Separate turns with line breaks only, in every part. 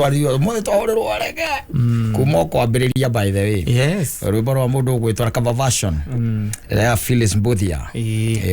Wario mo taworo arege kuma kwambiriria by the way.
Yes.
Rwimbo rwa mundu gwitwa cover version. Ya Phyllis Mbuthia.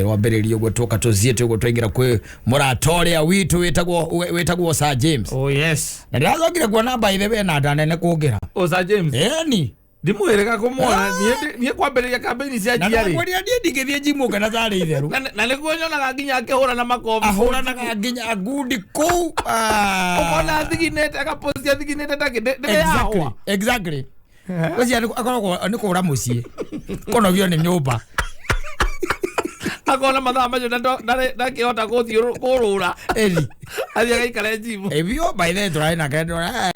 Rwambiriria gwetwoka tuziete gutwengira kwi muratoria witu wetagwo Sir James.
Oh yes.
Na ndazogire kuona by the way na ndanene kugira.
Oh Sir James.
Ni
Ndimwereka kumona nie kwambiriria campaign cia jiari.
Na kwani ndie ndigithie jimu kana zari itheru.
Na nikuonyona nginya akihura na makofi.
Ahura na nginya gudi ku.
Ukona thiginete akapostia thiginete ndake.
Exactly. Wezi akoragwo ni kura mucii. Kono vyo ni nyumba.
Akona mathaa macio ndakihota kurura.
Eri.
Athia gaikare jimu.
Evio by the way na kendora.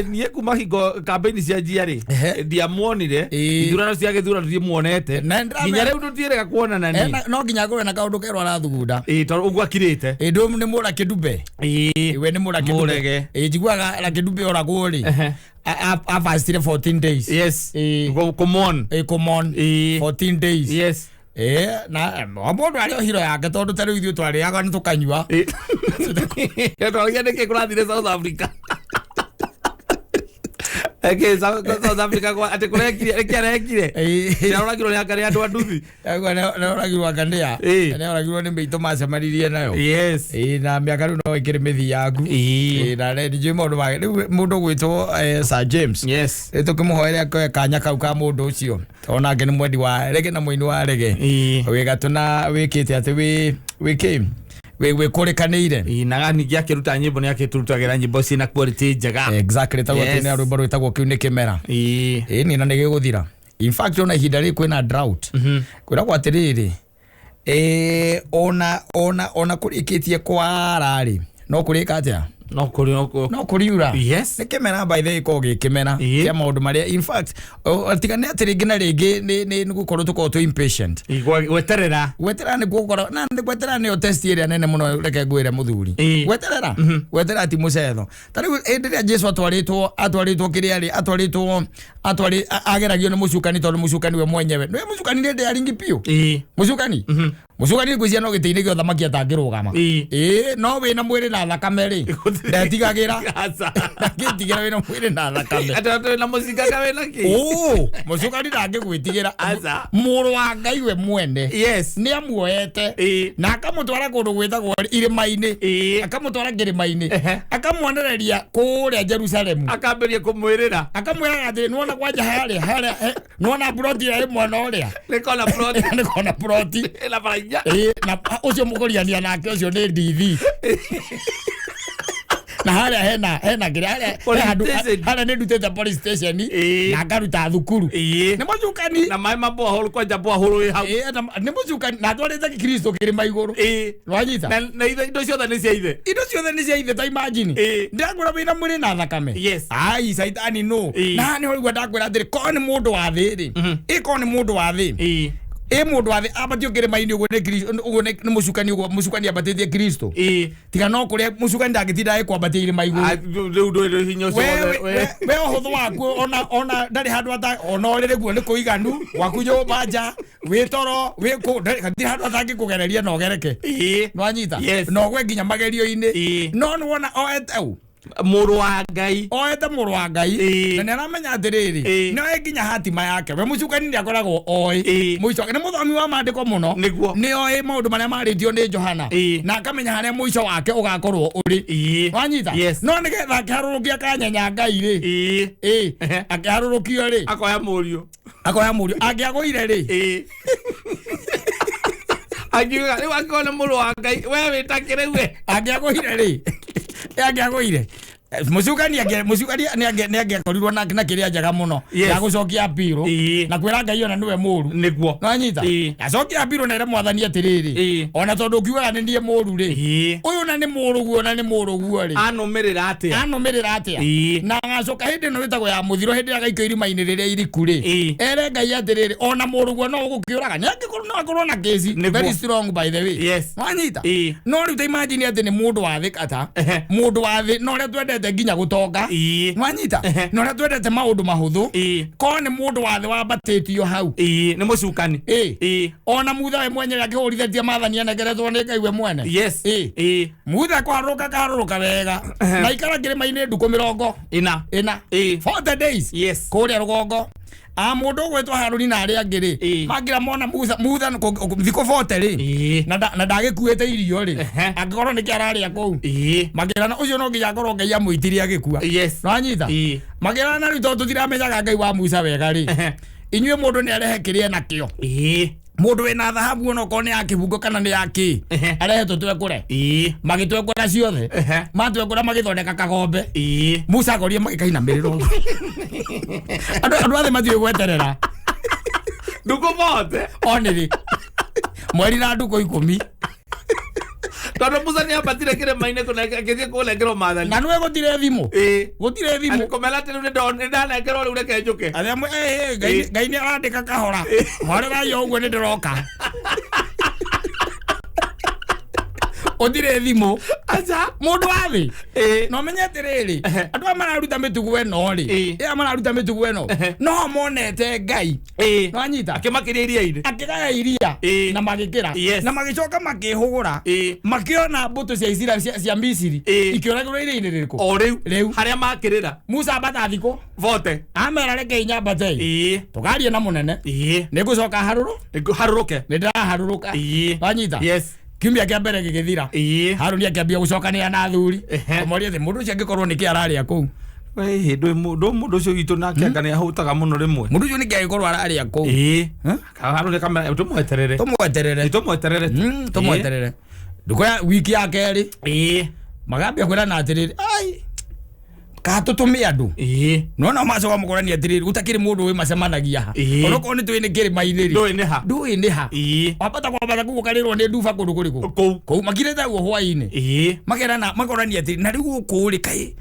Nie kuma hingo campaign cia jiari. Ndiamuonire. Ithurano cia githurano ndimuonete. Nginya riu ndutierega kuonana ni.
No nginya ngore na kaundu kerwa arathugunda.
Tondu ugu akirite.
Ndu ni mura kidube. We ni mura kidube. Njiguaga la kidube oragwo ri. Afastire 14 days.
Yes. Come on.
14 days.
Yes.
Na mundu ari hiro yake tondu tari ithu twariaga ni tukanywa.
Twariaga ni kurathire South Africa. Okay, South Africa kwa ate kurekire. Na uragirwo ni akari andu anduthi.
Na uragirwo akandia. Na uragirwo ni meito macemaririe nayo.
Yes.
Na miaka ru no ikire mithi yaku. Na ndi mundu gwitwo Sir James.
Yes.
Tukimuhoera kanya kau ka mundu ucio. Ona ngene mwendi wa rege na muini wa rege. Wigatuna wikite ati wiki we korekanire
na nigi akiruta nyimbo ni akirutagira nyimbo cina quality njega. Exactly
tawo tene rwimbo rwitagwo kiu ni kimera. Ni na nige guthira. In fact ona ihinda ri kwina drought. Kwira kwa atiriri ona kurikitie kwa rari no kurika atia
no
kuriura.
Yes.
Ni kimera by the way ko gikimera kia maundu maria in fact atigane atiri ngina ringi ni gukorwo tuko to impatient
weterera
ni gukorwo na ndi weterera ni test area nene muno reke ngwire muthuri weterera ti mucetho tari enderea Jesu atwaritwo kiriari atwaritwo ageragio ni mucukani tondu mucukani we mwenyewe no mucukani ndi aringi pio mucukani gwizia no gitiine gyo thamaki atangirugama no we na mwiri na thakame ri ndetigagira ngitigira we na mwiri na thakame
atatu na musika we na ki
mucukani ndangigwitigira muru wa Ngai we mwene ni amuoete na akamutwara kundu gwitagwo irima-ini akamutwara ngirima-ini akamuonereria kuria Jerusalemu
akamberia kumwirira
akamwira ati nuona kwanja haria nuona ploti ya mwana uria nikona ploti
la baranya
na ucio mugoriania nake ucio ni ndithi na hena ngira haria ni ndutete police station na ngaruta thukuru ni mucukani
na mai mambo holu kwa jambo holu hau
ni mucukani na twarete Kristo kirima iguru nwanyita
na indo ciothe ni cia ithe
ta imagine ndagura wina mwiri na thakame ai saitani no na ni holugwa ndakwira atiri ko ni mundu wa thiri ko ni mundu wa thi mundu wa thi abatio kirima-ini uguo ni mucukani abatithie Kristo tiga no kuria mucukani ndagitinda kwambatia irima iguru
riu ndwire hinya cio
we uhuthu waku ona ndari handu ona orire guo ni kuiganu waku nyumba nja witoro wiku ndari handu atangikugereria no gereke nwanyita no gwe nginya magerio-ini no nuwona oeteu
muru wa Ngai
oete muru wa Ngai na naramenya atiriri no nginya hatima yake we mucukani ndi akoragwo oi muico ni muthomi wa maandiko muno ni oi maundu maria maritio ni Johana na akamenya haria muico wake ugakorwo uri wanyita no ni getha akiharurukia kanyenya Ngai ri akiharurukio ri
akoya murio
angiagwire ri
agiuga ni wakona muru wa Ngai we witakire we
angiagwire mucukani ni angiakorirwo na kiria njega muno ya gucokia mbiro na kwira Ngai ona niwe muru
niguo
nwanyita acokia mbiro na ire mwathani atiriri ona tondu kiugaga ni ndie muru ri uyu na ni muru guo ri
anumirira atia
na ngacoka hindi no witagwo ya muthiro hindi agaikio irima-ini riria iriku ri ere Ngai atiriri ona muru guo no gukiuraga ni angikorwo no akorwo na kesi very strong by the way nwanyita no riu ta imagine ati ni mundu wa thi kata mundu wa thi no ria twende twendete nginya gutonga mwanyita no na twendete maundu mahuthu ko ni mundu wathe wabatitio hau
ni mucukani
ona mutha we mwenye akihurithetie mathani anegeretwo ni Ngai we mwene
yes
mutha kwaruka wega na ikara ngirima-ini nduku 40 ina 40 days
yes
kuria rugongo mundu gwetwa Haruni na ari angiri magira mona mutha thiko 40 ri na ndagikuite irio ri angikorwo ni kiararia kou magira na ucio no nginya korwo Ngai amuitirie agikua
yes
no anyita magira na rito tutiramenyaga Ngai wa Musa wega ri inyue mundu ni arehe kirie nakio mundu wina thahabu ono ko ni akibungo kana ni yaki arehe tutwekure magitwekura ciothe matwekura magithondeka kagombe Musa gorie magikaina miriro andu athe mathiwe gweterera
nduko bote
oniri mweri na nduko 10
Tono Musa ni abatire kire maine kuna kethie kulengerwo mathani
na nwe gutire thimu gutire thimu
komela tene ne don ndanengerwo ri ureke njuke
athe Ngai ni arandika kahora mwarera yo uguo ni ndiroka odire thimu
acha
mundu athi no menyete riri andu amararuta mitugu eno ri amararuta mitugu eno no monete Ngai no anyita
akimakiria iria-ini
akigaya iria na magikira na magicoka makihugura makiona mbuto cia Isiraeli cia Misiri ikioragirwo iria-ini ririku
o riu haria makirira
Musa batathiko
vote
amera reke nyamba tai tugarie na munene nigucoka haruruke nindiraharuruka anyita
yes
kiumia kia mbere gigithira Haruni akiambia gucokania na athuri omoria the mundu ciangikorwo ni kiararia kou
mundu ucio gitu nake akane ahutaga muno rimwe
mundu ucio ni kiagikorwo araria kou
Haruni kamera tumweterere
nduko ya wiki ya keri magambia kwira na atiriri ai katutumie andu nona macoka mukorani atiriri utakiri mundu wi macemanagia ha onoko ni twini kiri mainiri ndui ni ha wapata kwa bata gukarirwo ni nduba kundu kuriku kou makirete guo hwaini magerana makorani atiriri na riu kuri kai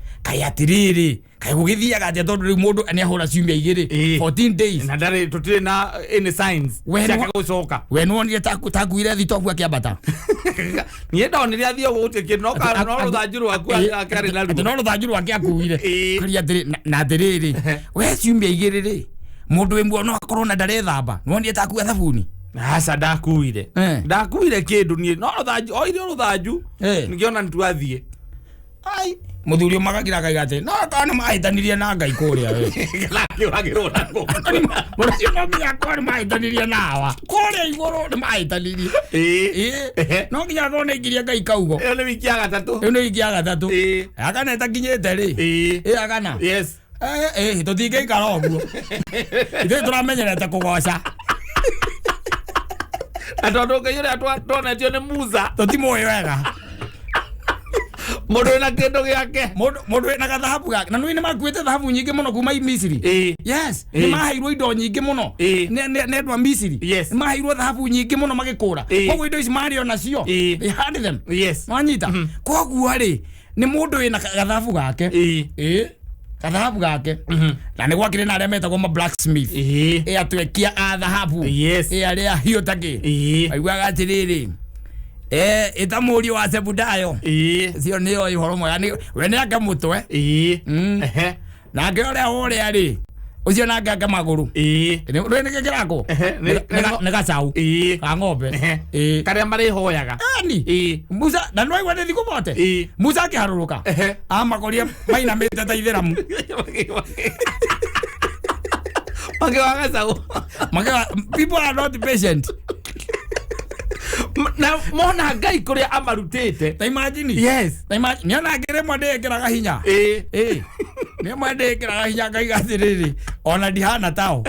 atiriri kai gugithiaga atia tondu riu mundu ani ahura ciumia igiri 14 days
na ndari tutire na any signs ciaka gucoka
we nonire takuire thitobu akiambata
nie ndonire athio gutie kindu no ruthanjuru aku akari na ruo
no ruthanjuru akiakuire kari atiri na atiriri we ciumia igiri ri mundu we muono akorwo na ndarethamba nonire takua thabuni
aca ndakuire kindu nie no ruthanju oire ruthanju ngiona nitwathie
ai muthuri magagira Ngai ate no kana maitanirie na Ngai kuria we
lakiragirwo na ngo
murucio no nginya kwari maitanirie nawa kuria iguru ni maitanirie no nginya no ngiria Ngai kaugo
ni wiki ya gatatu
akana etakinyete ri akana
yes
tutinge ikara oguo ithe turamenyerete kugoca
atondu Ngai uria twonetio ni Musa
tutimoe wega
mundu ina kindu giake
mundu ina gathahabu gake na ni makuite thahabu nyingi muno kuma Misiri yes ni mahairwo indo nyingi muno ne ndwa Misiri ni mahairwo thahabu nyingi muno magikura koguo indo ici mario nacio they had them
yes
wanyita koguo ri ni mundu ina gathahabu gake gathahabu gake na ni gwakire na aria metagwo ma blacksmith atwekia a thahabu aria hiotaki aigua gatiriri itamurio wa Zebudayo cio ni oi horo mwega we ni anga mutwe na nge ore ri ucio na anga maguru ni kirako ni gacau ka ng'ombe
karia mari hoyaga
ani Musa na no igwa ni thiko bote Musa akiharuruka amakoria maina mete ta itheramu people are not patient
na mona Ngai kuria amarutite
ta imagine
yes
ta imagine niona ngire mwende ekiraga hinya ni mwende ekiraga hinya Ngai gathiriri ona dihana tao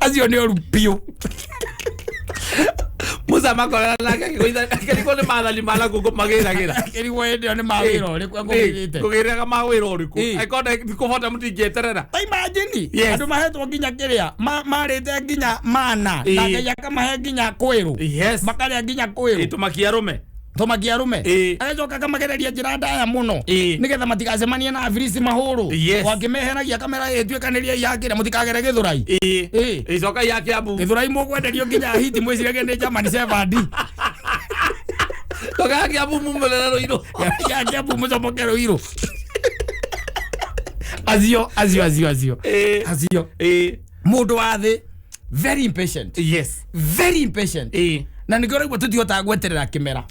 azio ni orupio
Musa makora lake kuitha kiriko ni mathali mala gugu magiragira
kiriko ende ni mawiro uri kwa ngirite
kugiraga mawiro uriku aikonda kubota mutingeterera
ta imagine andu mahetwo nginya kiria marite nginya mana na Ngai akamahe nginya kwiru makaria nginya kwiru tumakia rume ajoka kamagereria njira ndaya muno nigetha matigacemanie na Afirisi mahuru wakimeheragia kamera etwekaniria yakire mutikagere Githurai
icoka yake abu
Githurai mugwenderio nginya hiti mwicirege ni Germany 7D
Toka abu mumelero iro.
Ya abu muzomokero iro. Azio. Mundu wa thi very impatient.
Yes.
Very impatient. Na nikore gwa tutihota gweterera kimera.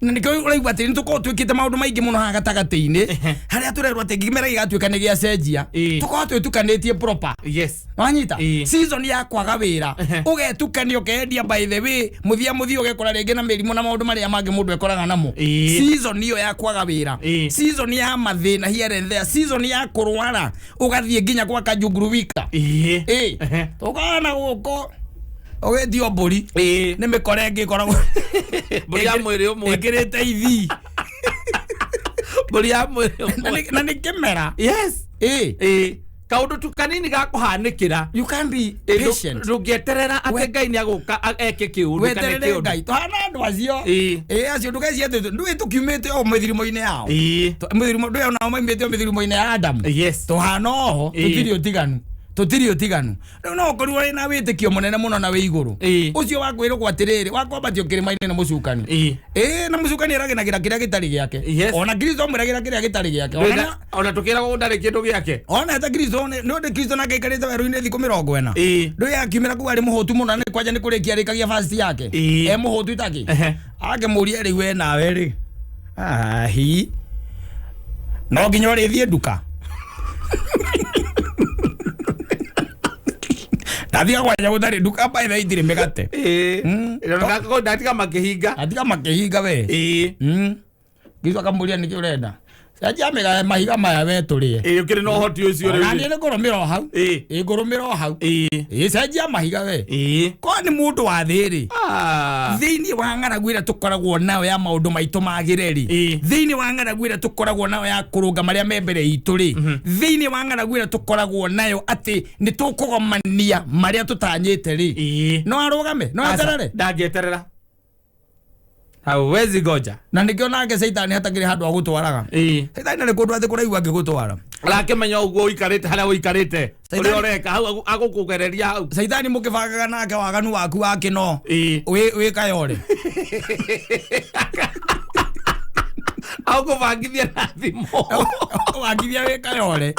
Na nikore uraigwa ati nituko twikite maundu maingi muno ha gatagati-ini haria turerwa ati kimera gigatuika ni gia cenjia tuko twitukanetie proper.
Yes.
Wanyita season ya kwaga wira ugetukania ukendia by the way muthia ugekora ringi na mirimo na maundu maria mangi mundu ekoraga namo. Season iyo ya kwaga wira, season ya mathina here and there, season ya kurwara ugathie nginya kwa kajunguru wika. Tukana guko ogedio mburi ni mikore ngikoragwo
mburi ya mwiri umwe
ikirite ithi
mburi ya mwiri umwe
na ni kimera.
Yes. Kaundu tu kanini gakuhanikira,
you can be patient.
Rugieterera ate Ngai ni aguka eke kiundu
kana kiundu Ngai tuhana andu acio acio ndugacie ati ndu tukiumite o mithirimo-ini yao mithirimo ndu ona maimite o mithirimo-ini ya Adam.
Yes.
Tuhana oho tutiri utiganu no okorwo ri na witikio munene muno na wi iguru ucio wakwirwo gwatiriri wakwambatio kirima-ini na mucukani na mucukani aragenagira kiria gitari giake ona Kristo muragira kiria gitari giake
ona tukira gundari kindu giake
ona ta Kristo no de Kristo na gaikarite weru-ini thiku 40 ndu yakimira ku ari muhotu muno ni kwaja ni kurikia rikagia fast yake muhotu itaki ake muria ri we nawe ri hi no nginya ri thie nduka Adia kwanya gutari nduka by the itire megate
ira ko ndatika makihinga we
Gizo akamuria niki urenda saja mega mahiga maya we turie
ukiri no hoti ucio ri
nani ni ngurumira hau ngurumira hau saja mahiga we ko ni mundu wa thiri thiini wa ng'aragu ira tukoragwo nayo ya maundu maitu magireri thiini wa ng'aragu ira tukoragwo nayo ya kurunga maria membere itu ri thiini wa ng'aragu ira tukoragwo nayo ati ni tukugomania maria tutanyite ri no arugame no aterere
ndangieterera hawezi goja
na nikiona ke Saitani hatakiri handu agutwaraga Saitani ari kundu athi kuraigua ngigutwara
arakimenya uguo uikarite haria uikarite uri oreka hau agukugereria hau
Saitani mukibagaga nake waganu waku wakino wi kayore
aguvangithia na thimo
wangithia wi kayore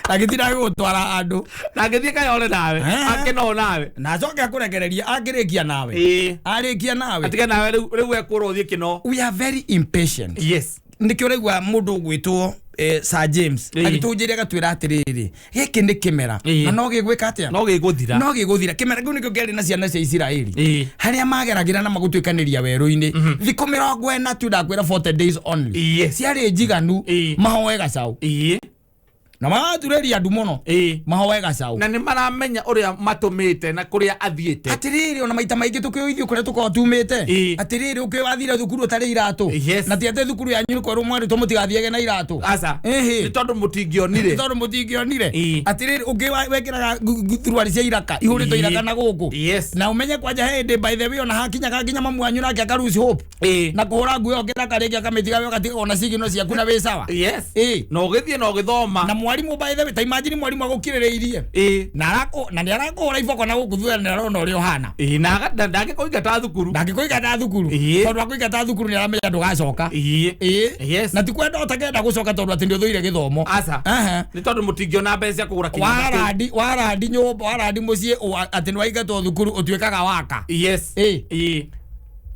agithira gutwara andu
agithia kayore nawe akino nawe
na coke akurekereria akirikia nawe arikia nawe
atika nawe riu ekurwo thie kino.
We are very impatient.
Yes.
Ndikyo regwa mundu gwitwo Sir James agitujire gatwira atiriri giki ni kimera na no gigwika atia
no giguthira
kimera giu nikyo geri na ciana cia Isiraeli haria mageragira na magutwikaniria weru-ini thiku 40 tu ndakwira 40 days only ciari njiganu mahoe gacau na matureria andu muno mahoe gacau
na ni maramenya uria matumite na kuria athiete
atiriri ona maita maingi tukioithio kuria tukotumite atiriri ukiwathira thukuru utari iratu na tiate thukuru ya nyuru kwa rumwari tumutigathiege na iratu
asa ni tondu mutingionire atiriri ukiwekiraga thurwari cia iraka ihurito iraka na guku na umenye kwaja hende by the way ona hakinyaga nginya mamu wanyu nake akarusi hope na kuhura nguo ngiraka rigi akamitiga we gatiga ona sigino ciaku na we sawa no githie no githoma
na mwalimu by the way ta imagine mwalimu agukirireirie na ni arakuhura iboko na gukuthuura ni arona uria uhana
na ndangikuingata thukuru
tondu akuingata thukuru ni aramenya ndugacoka na tikwenda utakenda gucoka tondu ati ndio thuire githomo
ni tondu mutingiona mbeca kugura
kindu warandi nyumba warandi mucii ati ni waigatwo thukuru utwikaga waka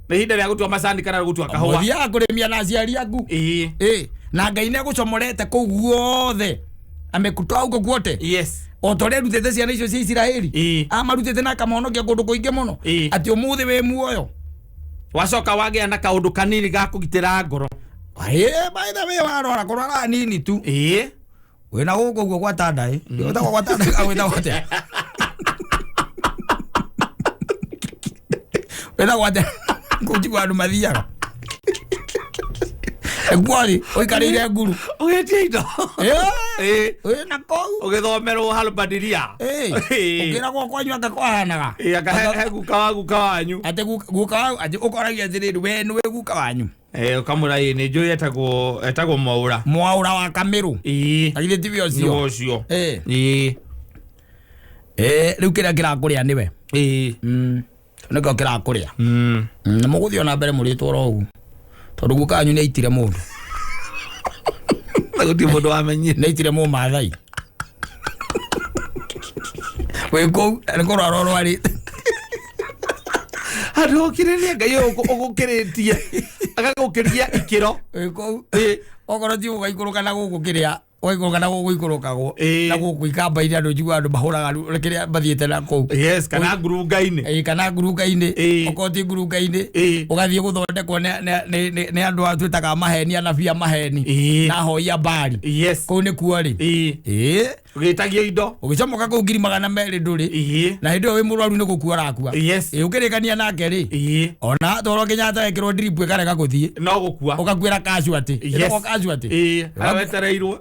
na hinda ria gutua macani kana gutua kahua
muthia kurimia na aciari aku na Ngai ni agucomorete kuu guothe amekutoa huko guote otore rutete ciana icio cia Isiraeli amarutete na kamonokia kundu kuingi muno ati umuthi we muoyo
wacoka wagea na kaundu kanini ga kugitira ngoro
by the way warora kurora nini tu wina guku guo kwa tandai utako kwa tandai awita wote wina wote kujigwa andu mathiaga egwari oikarire nguru
ugetie indo
na kou
ugithomerwo halbadiria
ukira kwa kwanyu akakwahanaga
akahe guka wanyu
ate guka ati ukoragia atiriri we niwe guka wanyu
ukamura ni njuĩ etagwo mwaura
wa Kamiru agithĩ tibi
ũcio
rĩu kĩrĩa kĩrakũrĩa nĩwe nĩkĩo kĩrakũrĩa na mũgũthiĩ ona mbere mũrĩtwo oro ũguo tondu gukanyu ni aitire mundu
guti mundu amenye
ni aitire mu mathai weko ngoro aroro ari
hado kirenia gayo ugukiretie agagukiria ikiro
weko ogoro ti ugaikoroka na gugukiria oigoroka na guguikorokago na guguikamba ira ndo jigwa ndo bahuraga rekeria bathiete na kou
yes kana ngurunga-ini
kana ngurunga-ini okoti ngurunga-ini ugathie guthondekwo ne andu atwitaga maheni anabia maheni na hoia bari
yes
kou ni kuo ri
ugitagio indo
ugicomoka kou 200,000 nduri na hindi wi murwaru ni gukua rakua
yes
ukirikania nake ri ona toro Kenyatta ekirwo drip ikarega guthie
no gukua
ukakwira casualty
yes
casualty
wetereirwo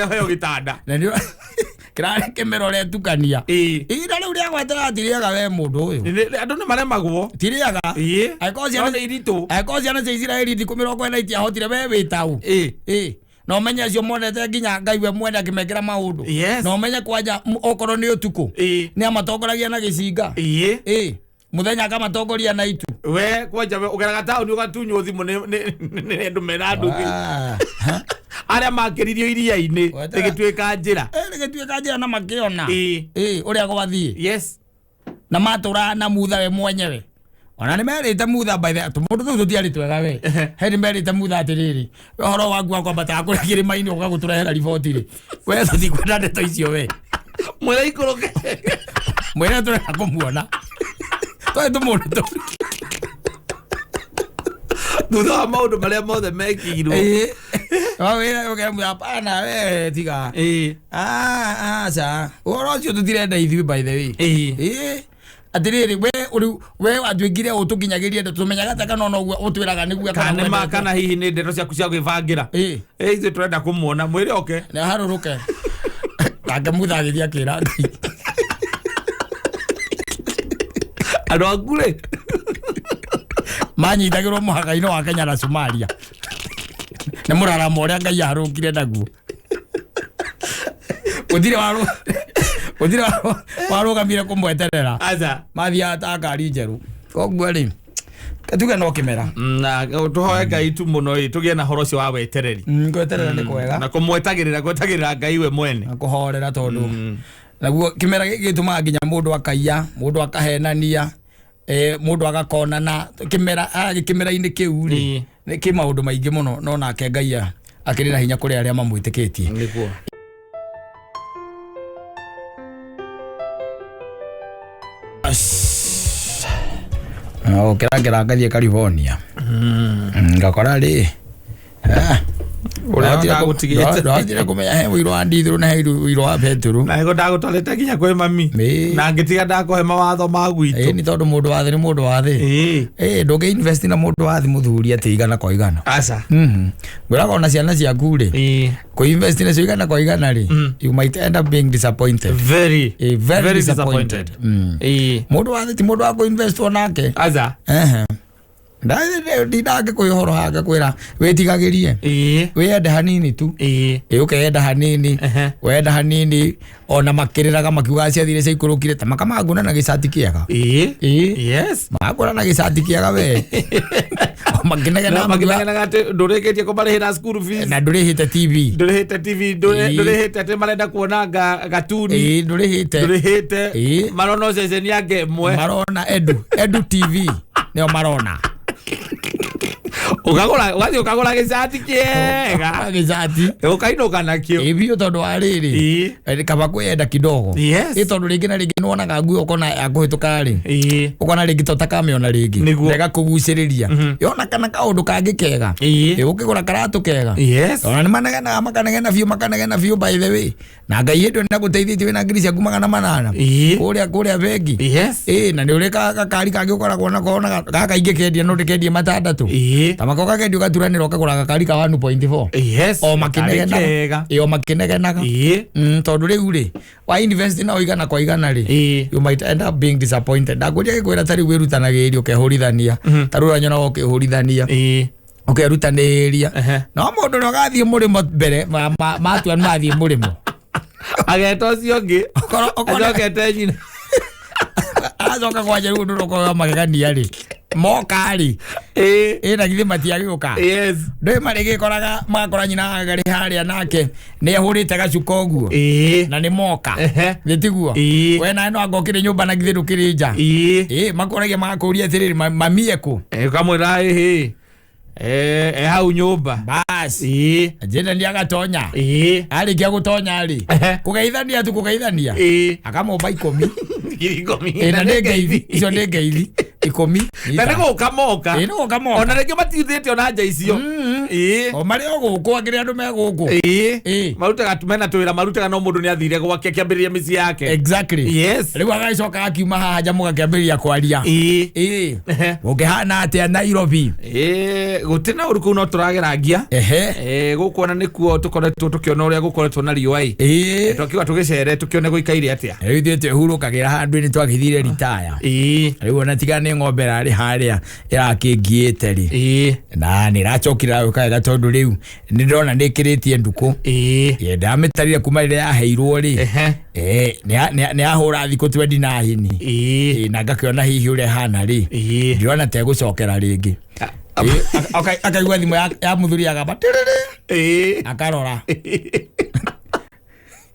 heo gitanda
na ndio kirare kemero le tukania ira riu ria gwetera atiriaga we mundu uyu
andu ni maremagwo
tiriaga aikosia na iritu aikosia na Israeli ndi 40 itia hotire we witau no menya cio monete nginya Ngai we mwene akimekera maundu no menya kwanja okoro ni utuku ni amatongoragia na gicinga muthenya kama tongoria na itu
we kwanja ugeraga tauni ugatunywo thimu ni andu mena nduthi aria makiririo iria-ini rigituika njira
na makiona uria gwathie yes na matura na mutha we mwenyewe ona ni merite mutha by the mundu tu tutiari twega we he merite mutha atiriri horo waku akwa bata kuri kirima-ini ugaguturehera riboti ri we tuthi kwenda ndeto icio we
mwira ikoroke
mwira tureka kumuona twa tumundu tu
thutha wa maundu maria mothe mekirwo
wawira ugemwa hapana we tiga sa oro cio tutirenda ithui by the way atiriri we atwikire utukinyagiria ndo tumenyaga taka no no utwiraga niguo
kana hihi ni ndeto ciaku cia gwivangira ithu turenda kumuona mwire oke
na haruruke ake muthagiria kira Ngai
andu akure
manyitagirwo muhaka-ini wa Kenya na Somalia ni muraramo uria Ngai arukire naguo utire warugamire kumweterera mathia ta ngari njeru koguo ri katuga no kimera
na tuhoe Ngai tu muno ri tugie na horo cio wa wetereri
ngweterera ni kwega
na gwetagirira Ngai we mwene
na kuhorera tondu naguo kimera gituma nginya mundu akaiya mundu akahenania mundu agakona na kimera-ini kiu ri ni ki maundu maingi muno no nake Ngai akiri na hinya kuri aria mamwitikitie
niguo
ukiragira ngathie California ngakora ri uratire kumenya he wiro wa ndithuru na he wiro wa peturu
na ego ndagutwarite nginya kwi mami na ngitiga ndakuhe mawatho ma gwitu
ni tondu mundu wa thi ni mundu wa thi ndungi invest na mundu wa thi muthuri ati igana kwa igana
aca
ngwiraga ona ciana ciaku ri ku invest na cio igana kwa igana ri you might end up being disappointed
very disappointed
mundu wa thi ti mundu wa ku invest onake
aca
ndage kwihoro hanga kwira wetigagirie wende hanini tu ukenda hanini wenda hanini ona makiriraga makiuga ciathire ciaikurukire ta makamaguna na gicati kiega
yes
magura na gicati kiega we
makinegena ati ndurikitie kumarihira school fees
na ndurihite TV
ndurihite ati marenda kuona gatuni ndurihite marona ceceni ya gemwe
marona edu TV nio marona
ukagura gicati kiega ukainuka nakio
ibio tondu wa riri kaba kwenda kidogo tondu ringi na ringi nuonaga nguo ukona akuhituka ri ukona ringi totakamiona ringi ndega kuguciriria yona kana kaundu kangi kega ukigura karatu kega ona ni makanegena biu by the way na Ngai yetu na guteithĩtie wina ngiri ciaku 800 kuria bengi na ni urika gakari kangi ukoragwo na kona gaka ingi kendia no ndikendie matandatu tamako kakendio gaturanira ukagura gakari ka 1.4 o makinegenaga tondu riu ri wa invest na oigana kwa igana ri you might end up being disappointed ndakuria gikwira tari wirutanagiria ukehurithania tarura nyona ukehurithania ukerutaniria no mundu no gathie murimo mbere matua mathie murimo
ageto cio ngi acokete nyina
acoka kwanja riu ndu rokoga magegania ri mokari na githe matiagĩũka ndĩ marĩgĩ koraga makora nyina agari harĩa nake nĩ ahũrĩte gacuka ũguo na nĩ moka gĩtiguo we na no angokire nyũmba na githe ndũkĩrĩ nja makoragia magakũria atĩrĩrĩ mamie kũ
kamwĩra hau nyũmba
bas jenda nĩ agatonya arĩkia gũtonya rĩ kũgeithania tu kũgeithania akamomba 10 na nĩ ngeithi icio nĩ ngeithi 10
na nĩ gũkamoka ona rĩngĩ matithĩte ona nja icio
o marĩ o gũkũ angĩrĩ andũ me gũkũ
marutaga tumena twĩra marutaga no mũndũ nĩ athire gwake akĩambĩrĩria mĩciĩ yake
exactly rĩu agacoka akiuma haha nja mũgakĩambĩrĩria kwaria gũkĩhana atĩa Nairobi
gũtirĩ na ũru kũu no tũrageragia gũkũ ona nĩkuo tũkoretwo tũkĩona ũrĩa gũkoretwo na riũa tũkiuga tũgĩcere tũkĩone gũikaire atĩa
rĩu ithuĩ twĩhurũkagĩra handũ nĩ twagĩthire ritaya rĩu ona tiga nĩ ng'ombe rarĩ harĩa ĩrakĩngiĩte rĩ na nĩ racokire gũkaga tondũ rĩu nĩ ndĩrona nĩ ĩkĩrĩtie ndukũ ndamĩtarire kuma rĩrĩa yaheirwo rĩ nĩ ahũra thikũ 29 na ngakĩona hihi ũrĩa hana rĩ ndĩrona tegũcokera rĩngĩ akaigua thimũ ya mũthuri agamba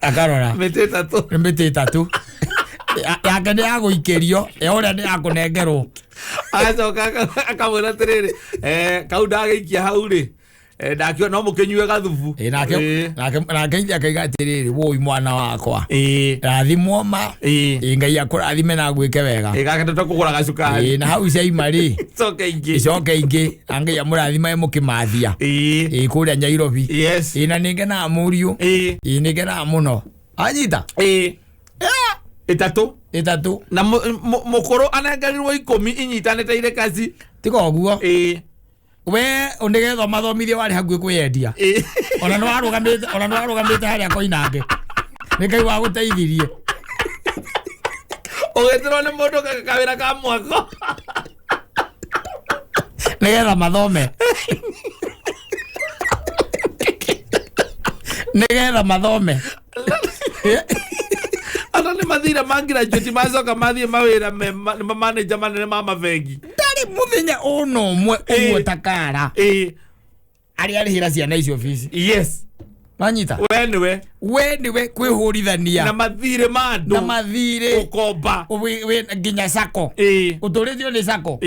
akarora mĩtĩ ĩtatũ yake nĩ yagũikĩrio ũrĩa nĩ yakũnengerwo
acoka akamwĩra atĩrĩrĩ kau ndagĩikia hau rĩ ndakiona no mũkĩnyue gathubu
nake ithe akaiga atĩrĩrĩ wũi mwana wakwa rathimwo ma Ngai akũrathime na gwĩke wega
gakatata kũgũra gacukari
na hau ciaima rĩ icoke ingĩ Ngai amũrathime mũkĩmathia kũrĩa Nairobi na nĩ ngenaga mũriũ nĩ ngenaga mũno anyita ĩtatũ
na mũkũrũ anengerirwo 10 inyitanĩte irĩ kaci
tiga ũguo we ũnĩgetha mathomithie warĩ hakuhĩ kwĩyendia ona nĩ warũgamĩte harĩa koinange nĩ Ngai wa gũteithirie
ũgĩtĩrwo nĩ mũndũ kawĩra ka mwako
nĩgetha mathome
ana nĩ mathire mangraduate macoka mathiĩ mawĩra nĩ manager manene ma mabengi
ndarĩ mũthenya ona ũmwe takara arĩa arĩhĩra ciana icio ofisi Nanyita we niwe kwĩhũrithania
na mathire ma andũ
na mathire
ũkomba
nginya sako ũtũrĩthio nĩ sako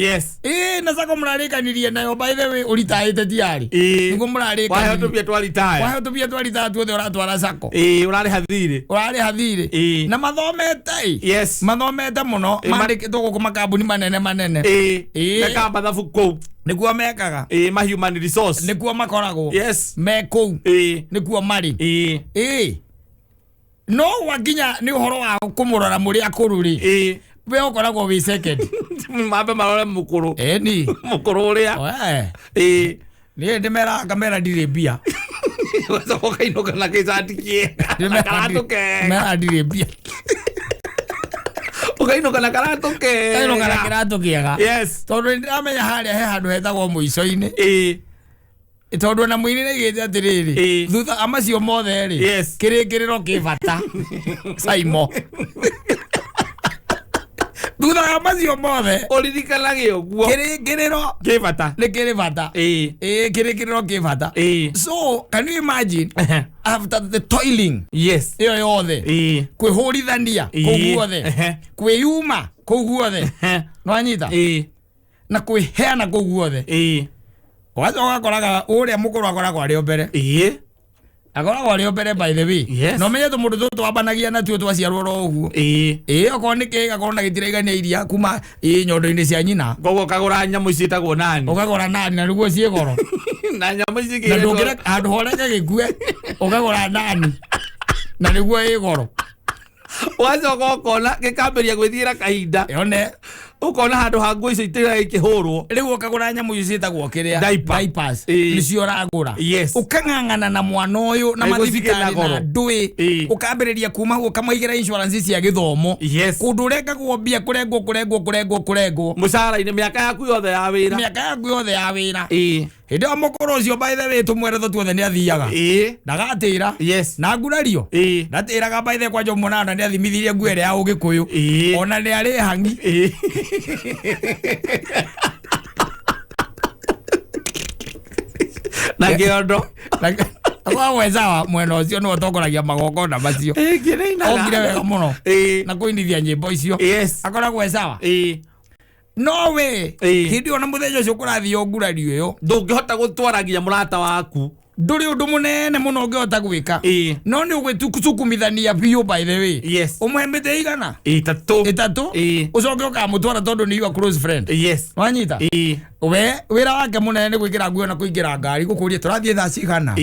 na sako mũrarĩkanirie nayo by the way ũritaĩte tiarĩ nĩguo mũrarĩkanirie wahotũbia twaritaya tuothe ũratwara sako ũrarĩha thirĩ na mathomete mũno mandĩkĩtwo gũkũ makambuni manene
mekaga mathabu kũu
nĩkuo mekaga
ma human resource
nĩkuo makoragwo me kũu nĩkuo marĩ no wakinya nĩ ũhoro wa kũmũrora mũrĩ akũrũ rĩ we ũkoragwo wĩ second
mambe marore mũkũrũ mũkũrũ ũrĩa
niĩ ndĩmeraga kamera ndirĩ mbia
ũkainũka na kĩcati kĩega
mera ndirĩ mbia
ũkainũka na karatũ
kĩega tondũ nĩndĩramenya harĩa he handũ hetagwo mũico-inĩ tondũ na mũini nĩgĩte atĩrĩrĩ thutha amacio mothe rĩ kĩrĩkĩrĩro kĩ bata Saimo thutha amacio mothe
ũririkanage ũguo
kĩrĩkĩrĩro kĩ bata nĩ kĩrĩ bata kĩrĩkĩrĩro kĩ bata so can you imagine after the toiling ĩyo yothe kwĩhũrithania kũu guothe kwĩyuma kũu guothe nĩwanyita na kwĩheana kũu guothe ũgakoraga ũrĩa mũkũrũ akoragwo arĩ o mbere akoragwo arĩ o mbere by the way no menye tũmũndũ tũtũ twambanagia natuo twaciarwo ro ũguo okorwo nĩ kĩĩ gakorwo na gĩtiraigania iria kuma nyondo-inĩ cia nyina
koguo kagũra nyamũ ici ĩtagwo nani
ũkagũra nani na nĩguo ciĩ goro
na nyamũ ici
na ndũngĩre handũ horeke gĩkue ũkagũra nani na nĩguo ĩ goro
ũgacoka ũkona gĩkambĩria gwĩthiĩra kahinda ukona handu ha nguo icio itira ikihurwo
riu ukagura nyamu icio citagwo kiria diapers nicio ragura ukang'ang'ana na mwana uyu na mathibitari na ndui ukambiriria kuma ho kamaigira insurance cia githomo kundu rekagwo mbia kurengwo
mucara-ini miaka yaku yothe
ya wira hindi o mukuru ucio by the way tumweretho tuothe ni athiaga ndagatira na ngurario ndatiraga by the kwa jo mwana ni athimithirie nguo ĩrĩa ya ũgĩkũyũ ona ni ari hangi
na kiondo
Kwa wezawa mwena ucio no tokoragia magongona macio. Ongire wega muno. Na kuinithia nyimbo icio. Akora wezawa. No we. Hindi ona muthenya ucio kurathi ogurario yo.
Ndungihota gutwaragia murata waku.
Nduri undu munene muno ngihota gwika. No ni ugwitukumithania biu by the way. Umwembete igana? Itatu. Ucoke ukamutwara tondu ni your close friend. Wanyita? We wira wake munene gwikira nguo na kuingira ngari gukuria turathie thaa cigana.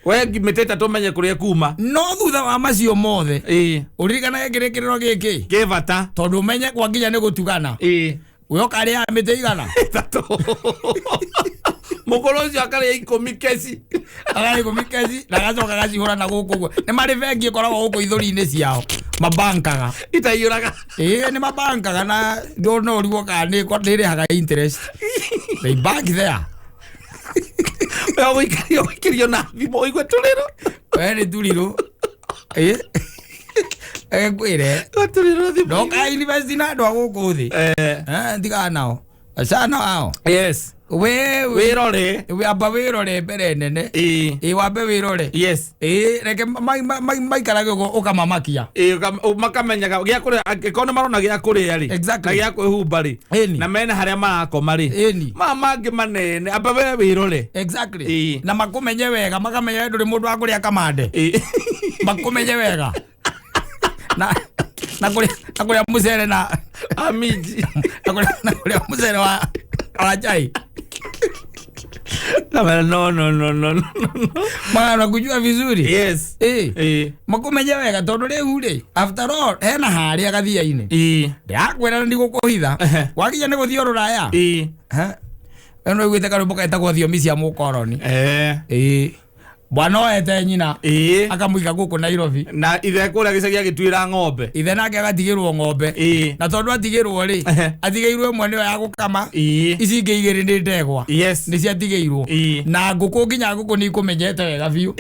We gimeteta tumenye kuria kuma.
No thutha wa macio mothe. Uririkana yegerekerero giki.
Kivata.
Tondu menye kwa nginya ni gutugana. We okaria mete igana.
Itatu. Mukorozi akare 10 kesi.
Akare 10 kesi na gacoka gacihura na guku. Ni mari bengi koragwo guku ithuri-ini ciao. Mabankaga.
Itaiyuraga.
Ni mabankaga na ndono rigo kani ko ndirihaga interest. They bank there.
Wewe wikirio na thimo igwe tuliro.
Wewe tuliro. Kwire.
Tuliro thimo.
Ndoka university na ndo guku thi. Ndiga nao. Asana wao. We
wirore
amba wirore mbere nene wambe wirore reke maikarage ugo ukamamakia
makamenyaga gia kuria angikona marona gia kuria ri na gia kwihumba ri na mena haria marakoma ri mangi manene amba we wirore
na makumenye wega makamenya nduri mundu wa kuria kamande makumenye wega na kuria mucere na
amiji
na kuria mucere wa chai.
No.
Mwana kujua vizuri. Makumenye wega tondu riu ri after all hena haria gathia-ini. Ndakwira ndi gukuhitha. Wakinya ni guthio ruraya. Eno igwite karumbuka etagwo thiomi cia mukoroni. Bwana oete nyina akamuika guku Nairobi
na ithe kuria gicagia gitwira ng'ombe
ithe nake agatigirwo ng'ombe na tondu atigirwo ri atigeirwo imwe niyo ya gukama ici ingi igiri ni ndegwa ni ciatigirwo na nguku nginya nguku ni ikumenyete wega biu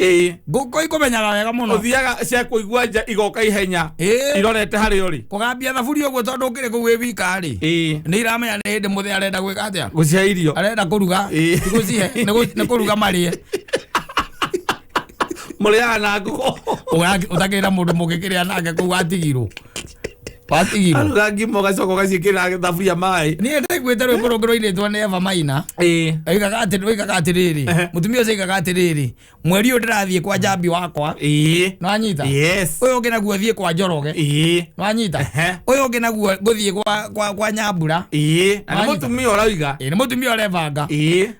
nguku ikumenyaga wega muno
uthiaga cia kuigua nja igoka ihenya irorete hari uri
kugambia thaburi uguo tondu ukiri ku wi wika ri ni iramenya ni ndi muthe arenda gwika atia
gucia irio
arenda kuruga tigucihe ni kuruga marie
Mulia na nguko
utakira mundu mugikiria nake ku atigirwo patigirwo
arugangi mogacoko gacikira thaburia mai
ni ndegwete rwe porogoro-ini twa Eva Maina oigaga atiriri mutumia ucio oigaga atiriri mweri uyu ndirathie kwa jambi wakwa no anyita uyu ungi naguo thie kwa Njoroge no anyita uyu ungi naguo nguthie kwa Nyambura
na mutumia urauiga
ni mutumia urevanga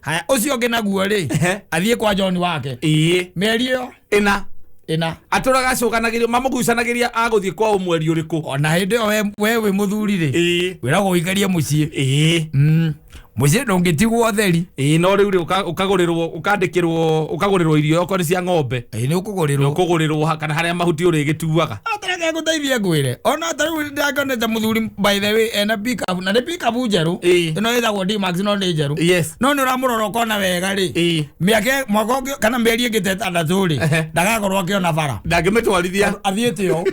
haya ucio ungi naguo ri athie kwa John wake meri iyo ina
aturaga cukanagirio mamugucanagiria aguthie kwa umweri uriku
ona hindi we muthuri ri wiragwo uikarie mucii mucii ndungitigwo theri
no riu ukagurirwo ukagurirwo irio oko ni cia ng'ombe
ni ukugurirwo
kana haria mahuti urigituaga
atareke guteithie ngwire ona tariu ndakonete muthuri by the way ena pick up na ni pick up njeru ino ithagwo D-Max no ni njeru no ni uramurora ukona wega ri miaka mwaka kana meri ingite 6 ri ndagakorwo akiona bara
ndagimitwarithia
athiete yo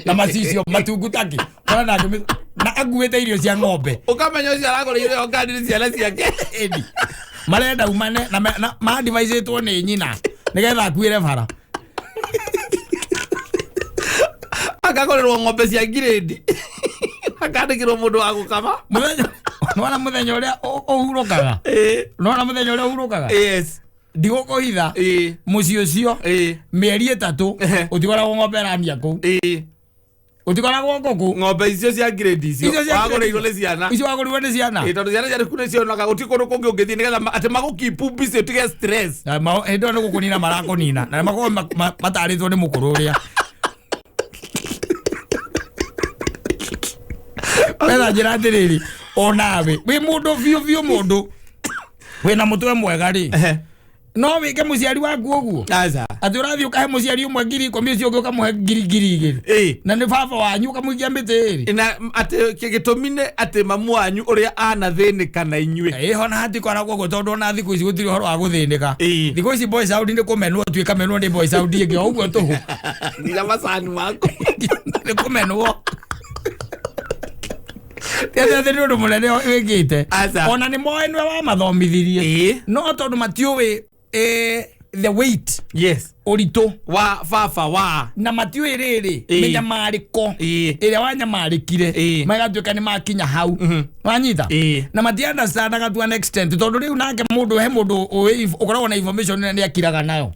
na macicio matungutaki ona ndagimit na aguete irio cia ng'ombe
ukamenya ucio aragoreire okandi ciana ciake
marenda umane na ma advise etwo ni nyina nigetha akuire bara
akagorerwo ng'ombe cia grade akandikirwo mundu wa gukama
nona muthenya uria uhurukaga nona muthenya uria uhurukaga ndigukuhitha mucii ucio mieri 3 utikoragwo ng'ombe ramia kuu utikoragwo nguku
ng'ombe icio cia grade icio wagoreirwo ni ciana
icio wagoreirwo ni ciana
tondu ciana ciaku ni cionaga utikundu kungi ungithii nigetha ati magukipu busy utige stress
endo ni gukunina marakunina na makorwo mataritwo ni mukuru uria wetha njira atiriri onawe wi mundu biu mundu wina mutwe mwega ri no wike muciari waku uguo ati urathie ukahe muciari umwe 10,000 ucio ungi ukamuhe 2,000 na ni baba wanyu ukamuikia miti
na ati gitumine ati mamu wanyu uria anathinika na inyue
hona hati koragwo guo tondu ona thiku ici gutiri horo wa guthinika thiku ici boys out ni kumenwo tuika menwo ni boys out ingi uguo tuhu
ngira macani mako
ni kumenwo Tia ndo munene wekite. Ona ni moe nwe wa mathomithirie. No tondu matiuwi the weight.
Yes.
Orito
wa fafa wa
na matiuwi riri minyamariko iria wanyamarikire magatuika ni makinya hau wanyita na mati understand to an extent tondu riu nake mundu he mundu ukoragwo na information ni akiraga nayo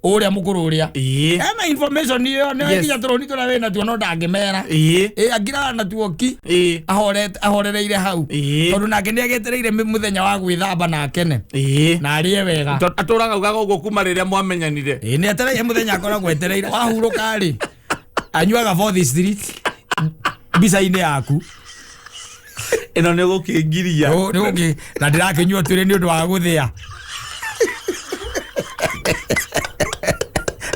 uria mukuru uria ena information iyo ni nginya turoni tura wena tu no ndangimera akiraga na tuoki ahorereire hau tondu nake ni agetereire muthenya wa gwithamba na kene na arie wega
aturaga ugaga ugo kuma riria mwamenyanire
ni atereire muthenya akoragwo etereire wahuruka ri anyuaga 4th street bica-ini yaku
eno ni gukingiria
ni guki na ndirakinyua twire ni undu wa guthia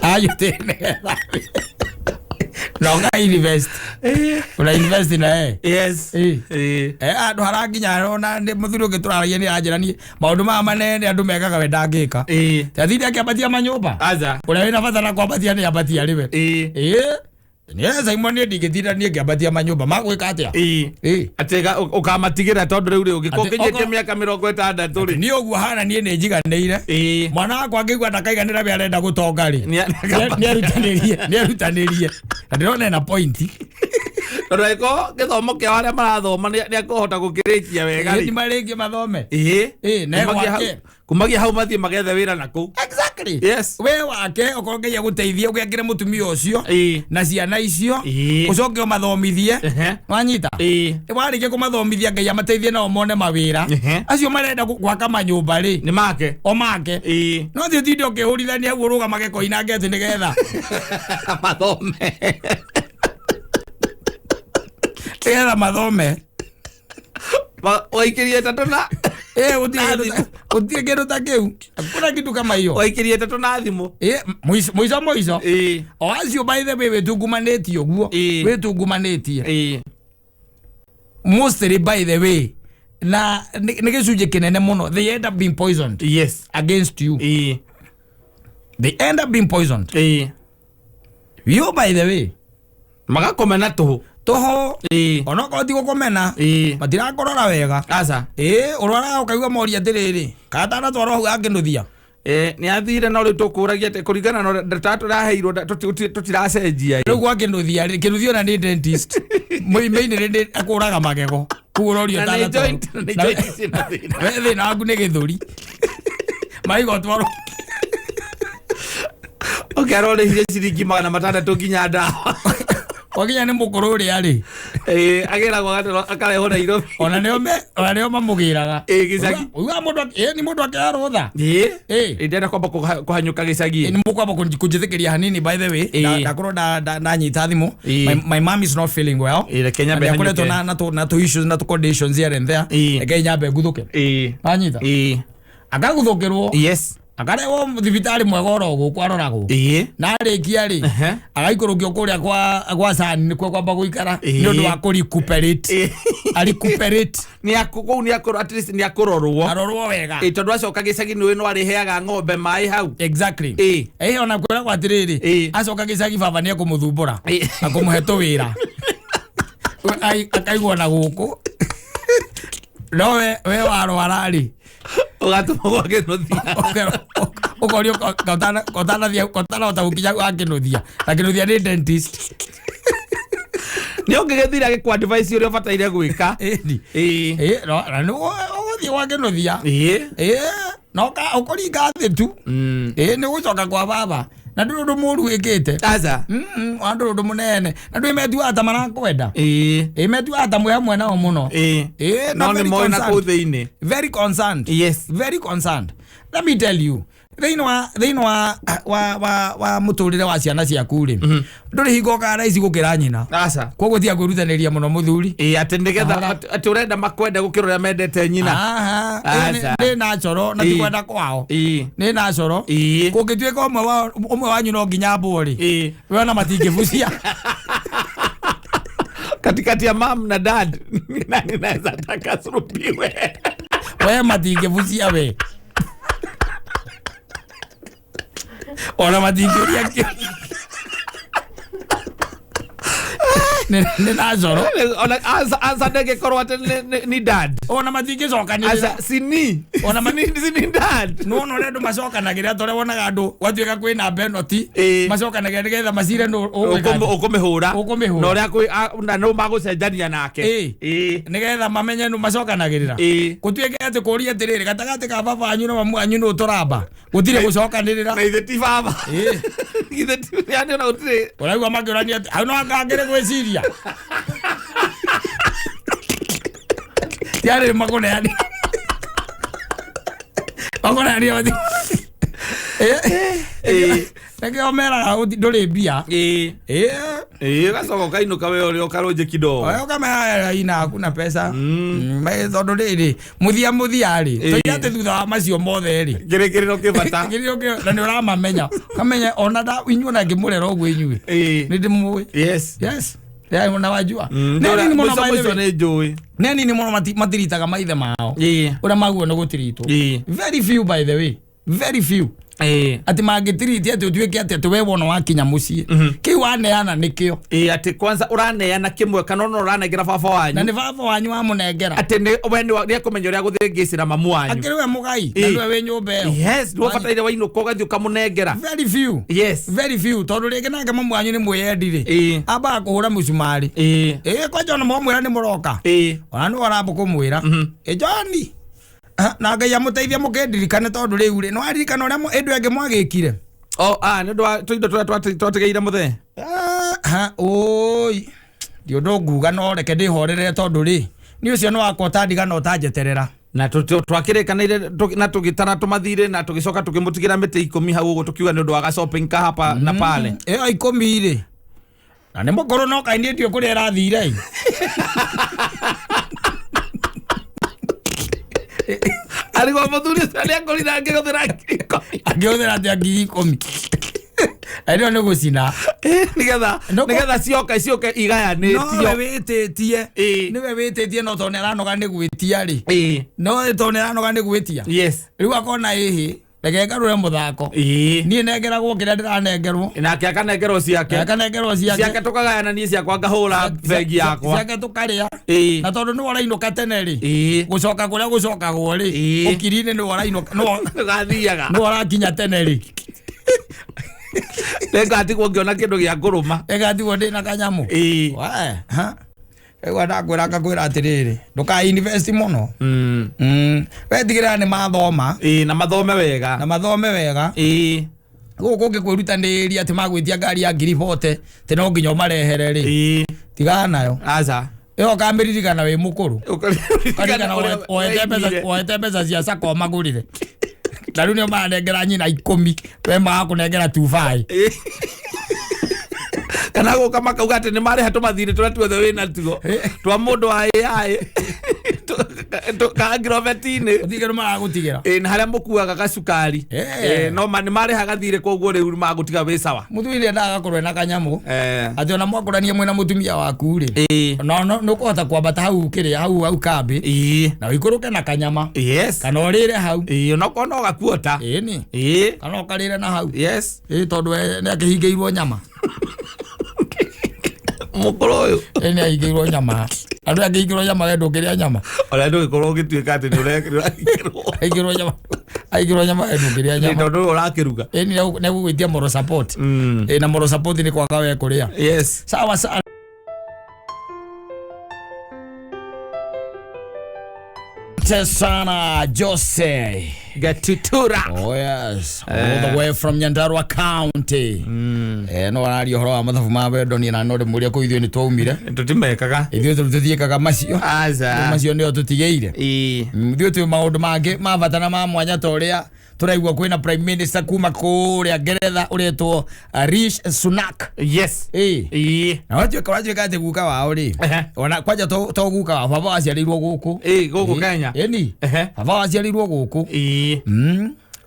ayo tene no nga invest una invest na
yes
andu haranginya rona ndi muthuru ngituraragia ni anjirani maundu ma manene andu mekaga we ndangika tathiri akiambatia manyumba
aza
uria wina batara kwambatia ni ambatia riwe Yes, Simon ni ndigithira ni ngiambatia manyumba magwika atia
atega ukamatigira tondu riu ri ugikongenyete miaka 60 ri
ni oguo hana ni njiganiire mwana wakwa ngigwa ndakaiganira we arenda gutonga ri ni arutanirie na ndirona na point
Reko githomo kia wale marathoma ni akuhota gukirikia wega ri
ni marenge mathome
na wake kumagia hau mathie magethe wira naku
exactly
yes
we wake ukongeia guteithia ugiakire mutumia ucio na ciana icio ucoke umathomithie wanyita warike kumathomithia ngai amateithie na omone mawira acio marenda gwaka manyumba ri
ni make
o make no thio thindo ukihurithania hau uruga magekoina ngeti nigetha
mathome
tera mathome
waikirie tatu na
utie kindu ta kiu kuna kitu kama hiyo
waikirie tatu na thimu
muico o acio by the way wetungumanetie uguo wetungumanetie mostly by the way na ni gicunje kinene muno they end up being poisoned against you they end up being poisoned you by the way
magakomena
toho ona ko ti gukomena matira korora wega
aca
urora ukaigua moria atiriri katana twaro hau anginuthia
ni athire no ri tukuragia te kuringana no tatu raheirwo tutiracenjia
riu gwakinuthia ri kinuthio na ni dentist muimeini ri akuraga magego kurorio tana to wethi na angu ni githuri maigo twaro
ukarore hire ciringi 600 nginya ndawa
wakinya ni mukuru uri ari
agera gwa akareho Nairobi
ona nio mamugiraga
gicagi
uga mundu ni mundu akiarutha
ndenda kwamba kuhanyuka gicagi
ni mukwamba kunjithikiria hanini by the way ndakorwo na nyita thimu my mom is not feeling well
Kenya be hanyuke
na to issues na to conditions here and there Kenya be guthuke anyita akaguthukirwo
yes
akarewo thibitari mwega oro guku aroragwo na arikia ri agaikurukio kuria kwa sani ni kwamba guikara ni undu wa recuperate recuperate
ni akuko ni akoro at least ni arorwo
wega
tondu acoka gicagi ni no ariheaga ng'ombe mai hau
exactly ona kwira kwa atiriri acoka gicagi baba ni akumuthumbura akumuheto wira akaigwa na guku no we warwara ri
ugatuma gwakinuthia
ukorio kotana utagukinya gwakinuthia akinuthia ni dentist
ni ungigethira gikwa advice uria bataire gwika
no uguthie gwakinuthia no ukoringa thi tu ni gucoka kwa baba na ndu ndu muru wikite
aza
andu ndu munene na ndu metu ata marakwenda metu ata mwe hamwe nao muno
no ni moyo na kutheini
very concerned very concerned let me tell you thĩinĩ wa mũtũrĩre wa ciana ciaku rĩ ndũrĩ hingo karaici gũkĩra nyina
aca
koguo tia kwĩrutanĩria mũno mũthuri
atĩ nĩgetha atĩ ũrenda makwenda gũkĩra ũrĩa mendete nyina
nĩ na coro na ti kwenda kwao nĩ na coro kũngĩtuĩka ũmwe wanyu no nginya mbũ rĩ we ona matingĩbucia
katikati ya mam na dad nani naweza taka surubiwe
we matingĩbucia we ona matingĩũria na zoro
ona asa ndege korwa ni dad
ona matingi cokanirira
asa sini ona sini dad
no rendo macokanagira tore wonaga andu gwatuika kwina penalty macokanagira nigetha macire no
ukumihura no ria kwi na no magucenjania nake
nigetha mamenye no macokanagirira gutuike ati kuria atiriri gatagati ka baba anyu na mamu anyu no turamba gutire gucokanirira
na ithe ti baba ithe ti yani na utire
uragwa magurania ati no angangire gwiciria tiare magone yani wati Nake omera nduri mbia
gacoka kainuka we uri ukarunje kidogo
kama ina hakuna pesa tondu riri muthia ri toyate thutha wa macio mothe ri
kirikiriro kibata
na ni uramamenya kamenya ona da inyuo na ngimurera ogwo inyuo ni ndimwe
yes
ya una wajua
neni ni mono
matiritaga maithe mao ura maguo no gutirito very few by the way very few ati magitiriti ati utuike ati we wono wakinya mucie kiu waneana nikio
ati kwanza uraneana kimwe kana no uranegera baba wanyu
na ni baba wanyu wa munengera
ati ni we kumenya uria guthingicira mamu wanyu
akiri we mugai na we we nyumba yo
yes no bataire wainuka ugathi ukamunengera
very few tondu ringi nake mamu wanyu ni mwiyendire aba kuhura mucumari kwa jona mwamwira ni muroka ona no arambo kumwira Johnny na ngai amuteithia mukendirikane tondu riu ri no aririkana uria endu enge mwagikire
ni tuindo twatigeire muthe
oi dio ndonguga no reke ndihorere tondu ri ni ucio no akota ndiga no tanjeterera
na twakirikanire na tugitana tumathire na tugicoka tukimutigira miti 10 hau uguo tukiuga ni undu wa shopping ka hapa na pale
10 ri na ni mukoro no kaini ndio kuria rathire
Alikuwa mthuri sana ngorira angihũthĩra
ngiri 10 Ario no gucina
nigetha cioke igayanĩtio
niwe wĩtĩtie no tone aranoga nĩ gwĩtia ri no tone aranoga nĩ gwĩtia rĩu akona hihi reke ngarũre muthako niĩ nengeragwo kĩrĩa ndĩranengerwo
nake akanengerwo ciake tukagayana niĩ ciakwa ngahũra bengi yakwa
ciake tũkarĩa na tondũ nĩ warainũka tene ri gucoka kũrĩa gucokagwo ri ũkiri-inĩ nĩ warainũka
gathiaga
nĩ warakinya tene ri
ngatigwo ngĩona kĩndũ gĩa kũrũma
ngatigwo ndĩ na kanyamu Ewa ndakwira ngakwira atiriri nduka invest muno wetigirira ni mathoma
na mathome wega
guku ngikwirutanĩria ati magwitia ngari ya ngiri 40 ti no nginya umarehere ri tigana nayo
aca
iyo kamiririkana wi mukuru karikana oete mbeca cia sako magurire na riu nio maranengera nyina 10 we magakunengera 25
kana guka makauga ati ni mareha tumathire turia tuothe wina tuo twa mundu wa AI kagiroveti-ini
utigero maragutigira
na haria mukuaga gacukari no ni marehaga thire koguo riu magutiga wi sawa
muthuri ndaga kurwe na kanyamu ati ona mwakurania mwena mutumia waku ri no kuhota kwambata hau kiria hau kambi na wikuruke na kanyama kana urire hau
no kono gakuota
kana ukarire na hau
tondu
ni akihingeirwo nyama
mukoro uyu
ni ahingeirwo nyama andu angihingirwo nyama wendo kiria nyama
oria ndugikorwo gituika ati ni
aingirwo nyama wendo kiria nyama
tondu urakiruga
ni gugwitia moral support na moral support ni kwaga we kuria sawa sana Jose
Gatutura
yes all the way from Nyandarua County no warario horo wa mathabu ma wendo ni na no muria ko ithio ni twaumire
tutimekaga
ithio tuthiekaga macio macio ndio tutigeire ithio tu maundu mange mabatana ma mwanya toria turaigua kwina prime minister kuma kuria Ngeretha uretwo Rishi Sunak na watu kwaje kate guka wao ri ona kwaja to guka wa baba aciarirwo guku
guku Kenya
baba aciarirwo guku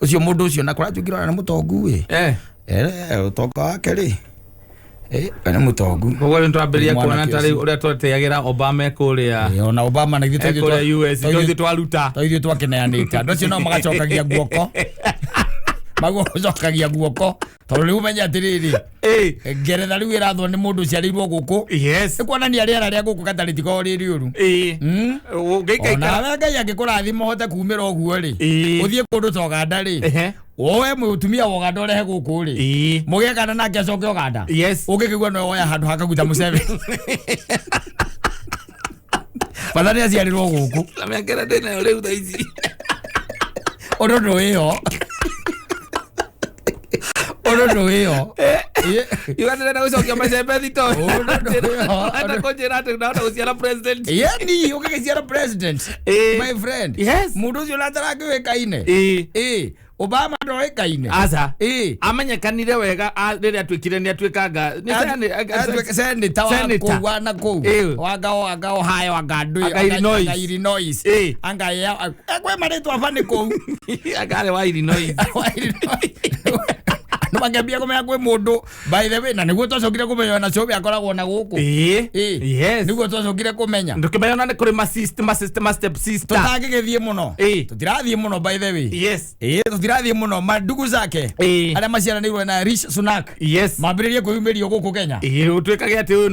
ucio mundu ucio na kora tukirana na mutongu we utonga wake ri kana mutongu
koguo ni twambiria kuona tari uria tweteagira Obama kuria
ona Obama na githitwe
kuria US twaruta
twithio twakeneanite andu cio no magacokagia guoko mago cokagia guoko tondu riu menya atiriri Ngeretha riu irathwo ni mundu ciarirwo guku kuonania riera ria guku kataritiko riri uru Ngai angikurathima hote kumira uguo ri uthie kundu ta Uganda ri wowe mutumia wa Uganda rehe guku ri mugekana nake acoke Uganda ungikigua no woya handu hakaguta Museveni Padani aciarirwo guku
na miakera ndina yo riu thaici
Orodo iyo
Uganda na ucokia macembe thito ata konjera ati na uciara president
yani ukigiciara president my friend mundu ucio natarakiwekaine Obama ndoekaine
aza amenyekanire wega riria twikire ni atwikanga
ni senator wa kuwa na ku wagao hayo agandu Illinois anga ya kwe maritwa fani ku
agare wa Illinois
no mangambia kumenya kwe mundu by the way na niguo twacokire kumenya na cobe akoragwo na guku niguo twacokire kumenya
ndukimenya na kuri ma step sister
tutagigithie muno tutirathie muno by the way tutirathie muno mandugu zake aria maciaranirwo na Rishi Sunak mambiririe kuyumirio guku Kenya
utwikage ati uyu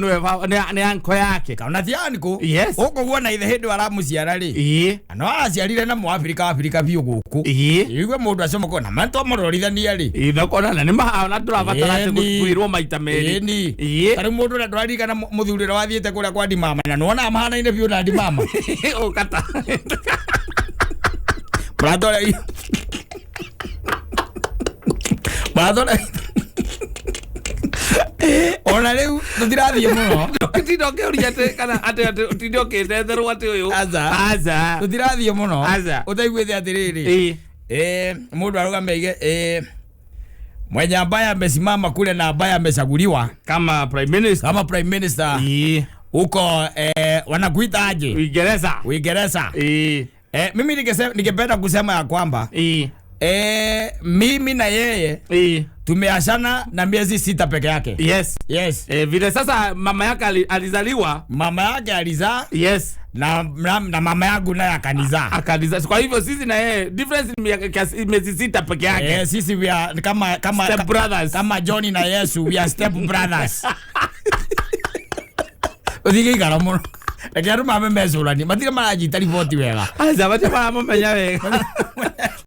ni anko yake
kana tianiko uko na ithe hindi aramuciara ri no aciarire na mu Africa biu guku igwe mundu acomoko na manto mororithania ri
ndakona ni mahana turabatara kuirwo maita meri
kare mundu na ndwarika na muthurira wathiete kuria kwa Dimama na nona mahana ine biu na Dimama
ukata
Badora ona leu tutirathie muno
tutidoke uriate kana ate tutidoke tetherwo ati uyu
aza tutirathie muno utaigwethe atiriri mundu arugamege mwenye ambaye amesimama kule na ambaye amechaguliwa
kama prime minister
huko wanakuita aje Uingereza mimi ningependa kusema ya kwamba mimi na yeye tumeashana na miezi 6 peke yake
vile sasa mama yake alizaliwa
alizaa na mama yangu naye akaniza
kwa hivyo sisi na yeye difference ni miezi 6 peke yake
sisi we are kama
step brothers
kama Johnny na Yesu we are step brothers Odigi garamono Ekiaru mame mezulani matire marajita riboti wega
aza bate mama menya wega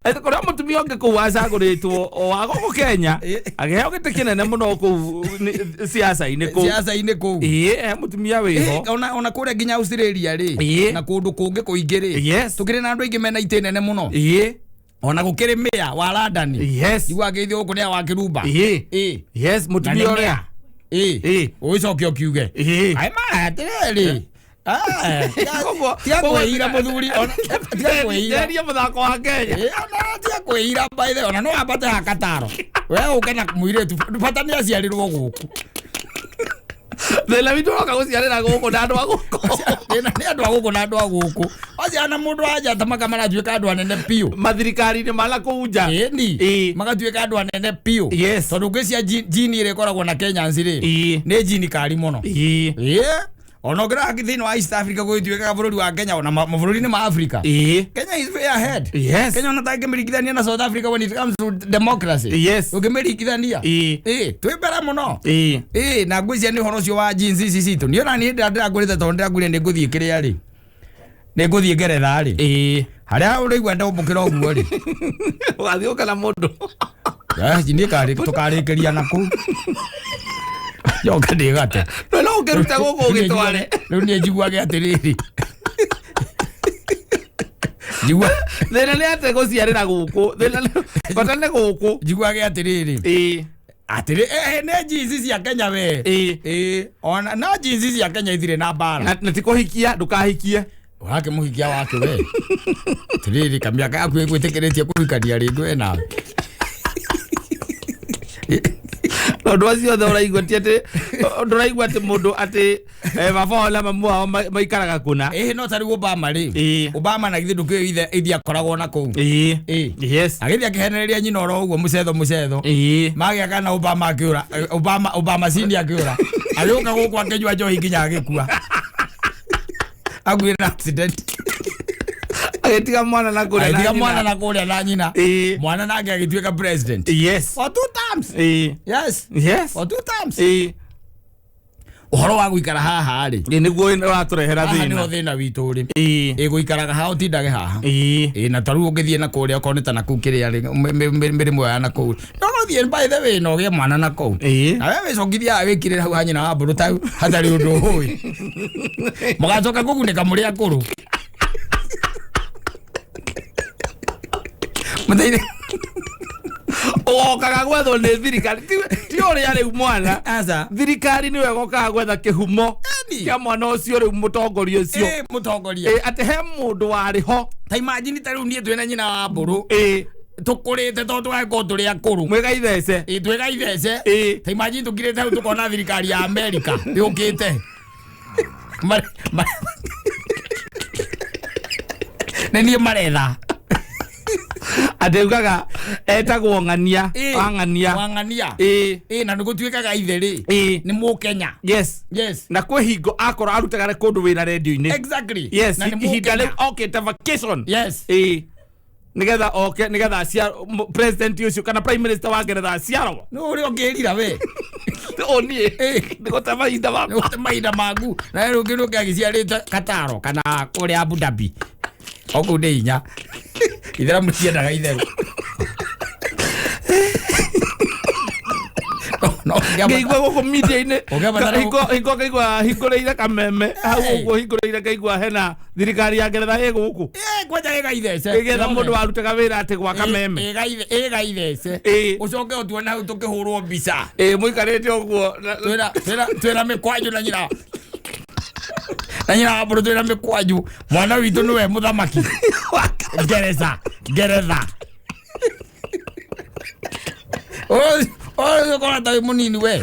eto kora mutumia onge kuwaza guritwo wago ku Kenya ageheo gite kinene muno ku siasa-ine ku mutumia wiho
ona kure ginya Australia ri na kundu kungi kuingiri tukire na andu aingi mena itenene muno ona gukiri mia wa London igwa geithio kunia wa Kirumba
mutumia oria
uicokio kiuge ai mara atireri Tiakwira muthuri
tiakwira muthako wa Kenya
tiakwira by the ona no abate hakataro we ukena muiretu batani aciarirwo guku
Thela vitu wakaguciarira guku na andu aguku
ni andu aguku na andu aguku aciana mundu aja tamaka maratuika andu anene piu
mathirikari ni mala kuja
magatuika andu anene piu tondu ngisia jini ire koragwo na Kenya nsiri ni jini kari muno ono gra thini wa East Africa gwituika bururi wa Kenya ona mabuluri ni ma Africa Kenya is way ahead Kenya ona tagemirikithania na South Africa when it comes to democracy ugemirikithania twibera muno na ngwisia ni horo cio wa jinsi ici citu ni ona ni ndagurite tondu ndagure ndi nguthie kiria ri ni nguthie Ngeretha ri haria urigwa ndobukira oguo ri
wathioka na mundu
ni kari tukarikiria naku Yoka ndigate.
No ngeruta guku ugitware.
Riu ni njiguage atiriri. Njigua.
Thina ni ate guciarira guku. Thina batane guku.
Njiguage atiriri. Atiri ne jinsi cia Kenya we. Ona na jinsi cia Kenya ithire na bara.
Na tikuhikia ndukahikie.
Wake muhikia wake we. Atiriri kamiaka yaku gwitikiretie kuhikania rindu ena.
Ndwacio thora igwati ati nduraigwa ati mundu ati baba wala mamu maikaraga kuna
no tari Obama ri Obama na githu ke ithia koragwo na ku agithia akihenereria nyina oro uguo mucetho magia kana Obama akiura Obama sini akiura aliuka guku akejwa njohi nginya agikua agwira accident
Agetiga mwana na kuria.
Agetiga mwana na kuria na nyina. Mwana nake agituika president.
Yes.
For 2 terms. Yes.
Yes.
For 2 terms. Uhoro wa guikara haha ri
niguo waturehera thina
ni thina witu ri guikaraga ha utindage haha na taru ungithie na kuria ukoneta na ku kiria ri mirimo ya na ku no thie by the way no ge mwana na ku na wewe congithia wikire hau hanyina wa mburu tau hatari undu hui mugacoka kuguneka muri akuru mutheire
okaga gwetho nĩ thirikari ti ũrĩa rĩu mwana thirikari nĩwe gokaga gwetha kĩhumo kĩa mwana ũcio rĩu mũtongoria ũcio
mũtongoria
atĩ he mũndũ warĩ ho
ta imagine ta rĩu niĩ twĩna nyina wa mbũrũ tukurite to twako turi akuru
mwega ithece
twega ithece ta imagine tukirite hau tukona thirikari ya America yukite nenie maretha
adeugaga etagwo ng'ania
wang'ania na nigutuikaga itheri ni mu Kenya
yes na kwe hingo akora arutaga kundu wina radio-ini
exactly
yes na ni hinga le okay ta vacation
yes
nigetha okay nigetha acia president ucio kana prime minister wa Ngeretha aciarwo
no uri ongirira we
onie nigota
mahinda magu na rĩu kĩndũ kĩagiciarĩte Kataro kana kũrĩa Abu Dhabi oku nĩ inya ithera mũciendaga itherũ
ngeigua gũkũ media-inĩ hingo hingũrĩire kameme hau ũguo hingũrĩire ngaigua hena thirikari ya Ngeretha ĩ gũkũ
kwanja ĩgaithece
ĩgetha mũndũ warutaga wĩra atĩ gwa kameme
ĩgaithece ũcoke ũtuona hau tũkĩhũrwo mbica
mũikarĩte ũguo
twĩna mĩkwanjũ na nyina wa mbũrũ twĩna mĩkwanjũ mwana witũ nĩwe mũthamaki Ngeretha oyo kora tawi munini we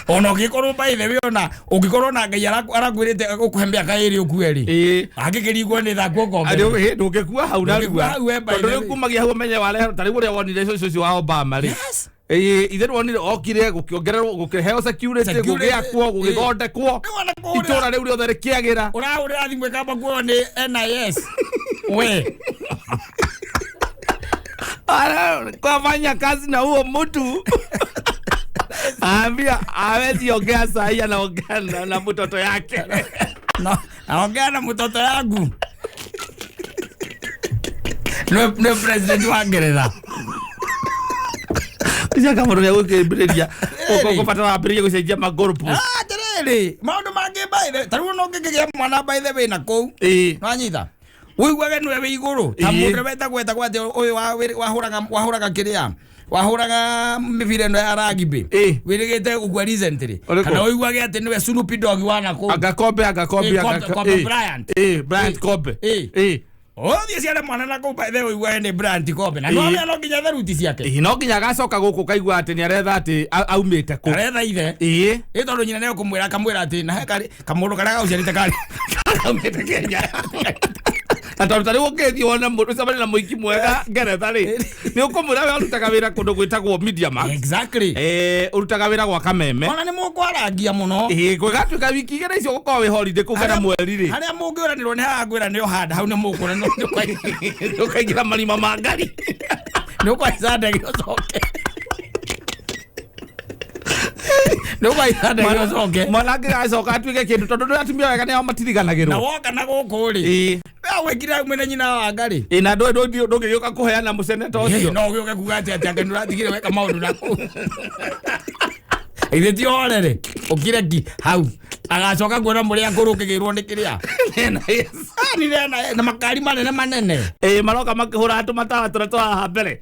ono gikorwo by the way ona ugikorwo na ngai arakwirite ukuhembea kairi ukueri agikirigwo ni thako ngombe
ari ndungikua hau na rua tondu kumagia hau menye wale tari guria wonire socio wa Obama ri ither wonire okire gukiongererwo gukiheo security gugiakwo gugithondekwo itora riu riothe rikiagira
urahurira thimwe kamba kuo ni NIS we
kufanya kazi na huo mtu ambia hawezi ongea sahi anaongea na mtoto yake
anaongea na mtoto yangu no president wa Ngeretha
Ija kama ndio ukibiriria ukopata wabiria gucenjia magorpo
tiriri maundu mangi by the taru no ngigia mwana by the way na kou nwanyitha wiguaga niwe wi iguru ta mundu weta gweta gwate uyu wahuraga kiria wahuraga mibire ndo ya rugby wirigite ugwa recently kana wiguaga ati niwe Snoop Dogg wana ko
agakombe Bryant Kobe
thie ciare mwana na ko by the way wiguaga ni Bryant Kobe na no nginya tharuti ciake
no nginya gacoka guku kaigua ati ni aretha ati aumite ku
aretha ithe tondu nyina ne kumwira kamwira ati na kamundu karia gauciarite kari aumite Kenya
atari ukethio wona mundu sabani na muiki mwega Ngeretha ri ni ukumura we urutaga wira kundu gwitagwo Media Max
exactly
urutaga wira gwa kameme
ona ni mukwarangia muno
gwigatuika wiki igere icio gukorwo wi holiday kugera mweri ri
haria mungiuranirwo ni hagwira ni ohanda hau ni mukuna
ukaingira marima ma ngari
ni ukwaicanda giocoke no kwa ithanda giocoke
mwana ngacoka atuike kindu tondu ndu atumia wega ni matiriganagirwo
na woka na guku ri we wekira mwena nyina wa ngari
na ndũngĩgĩũka kũheana mũceneta ũcio
no gĩũke kuga atĩ ake nĩũratigire weka maũndũ naku ithe ti orere ũkire ki hau agacoka kuona mũrĩa akũrũkĩgĩrwo nĩ kĩrĩa na makari manene
maroka makĩhũra andũ mataratara twa mbere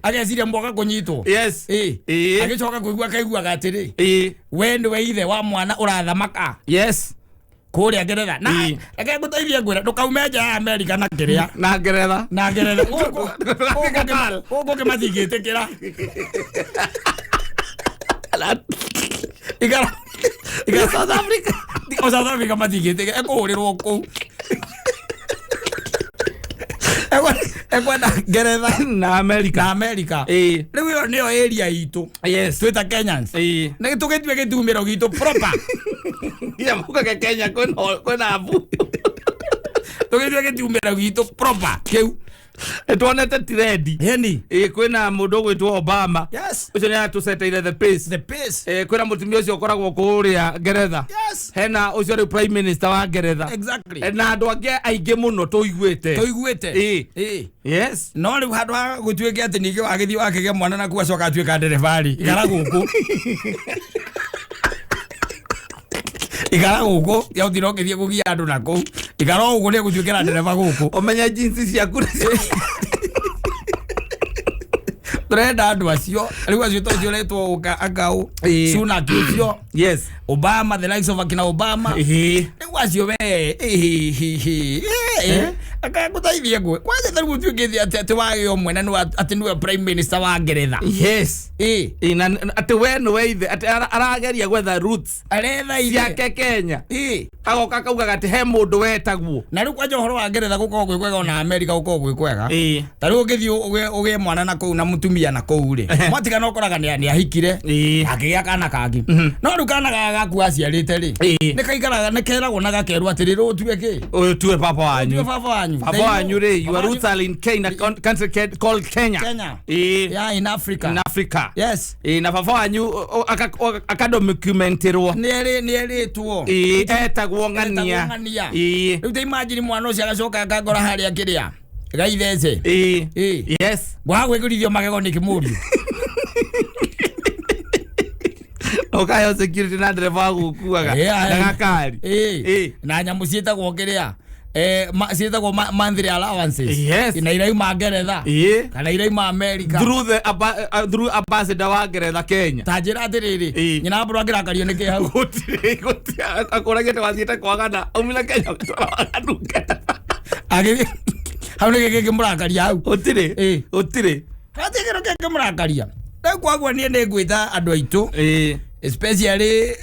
ageciria mboka kũnyitwo agĩcoka kũigua kaiguaga atĩrĩ we nĩwe ithe wa mwana ũrathamaka kuria Ngeretha na eke guteithia ngwira ndukaume nja ya America na kiria
na Ngeretha
ugo kimathigitikira igara South Africa mathigitikira ekuhurirwo ku ekwa na Ngeretha
na America
riu yo nio area itu twita Kenyans na tugitue gitumiro gitu proper
ya muka ke Kenya kwena abu
tugithwe gitiumira gitu proper kiu
etwonete tiredi
yani
kwina mundu gwitwo Obama
yes
ucio ni atuseteire the pace kwina mutumia ucio ukoragwo kuria Ngeretha
yes
hena ucio ri prime minister wa Ngeretha
exactly
na andu ange aingi muno tuiguite yes
no riu handu ha gutuike ati ningi wagithi wakige mwana na kuwa coka atuika nderevari igara guku igara guku ya uthiro ngithie kugia andu nako igara guku ni gutuikira ndereva guku
omenya jinsi ciaku
turenda andu acio riu acio tocio retwo uka akau suna kicio
yes
Obama the likes of akina Obama riu acio we akagutaithia gwe kwaje tari mutuikithi ati wage omwe na ati niwe prime minister wa Ngeretha
yes ati we no weithe ati arageria gwetha roots
aretha
ciake Kenya agoka kauga gati he mundu wetagwo
na riu kwaje horo wa Ngeretha gukorwo gwi kwega na America gukorwo gwi kwega tari ugithi uge mwana na kou na mutumia na kou ri mwatika no koraga ni ahikire akigia kana kangi no riu kana gaku aciarite ri ni kaigaraga ni keragwo na gakerwa ati riru utue ki
utue papa wanyu
Papa wanyu
re your roots are in Kenya, country called Kenya.
Yeah, in Africa. Yes.
Na papa wanyu akadocumentirwo.
Nieri tuo.
Etagwo ngania.
Riu te imagine mwana ucio agacoka akagora haria kiria. Gaithece.
Yes.
Bwa gwikirithio magego ni kimuri.
Okayo security na driver gukuaga. Na gakari.
Na nyamu cietagwo kiria. Cietagwo monthly allowances.
Yes.
Ina iraima Ngeretha. Kana iraima America.
Through ambassador wa Ngeretha Kenya.
Tajira atiriri. Nyina mbura ngirakario niki hau.
Gutire akoragete wathiete kwagana. Umila Kenya twaranduka.
Agi hau ni giki murakaria hau.
Utire.
Hatigiro keke murakaria. Riu kwagwa nie ndi gwita andu aitu. Especially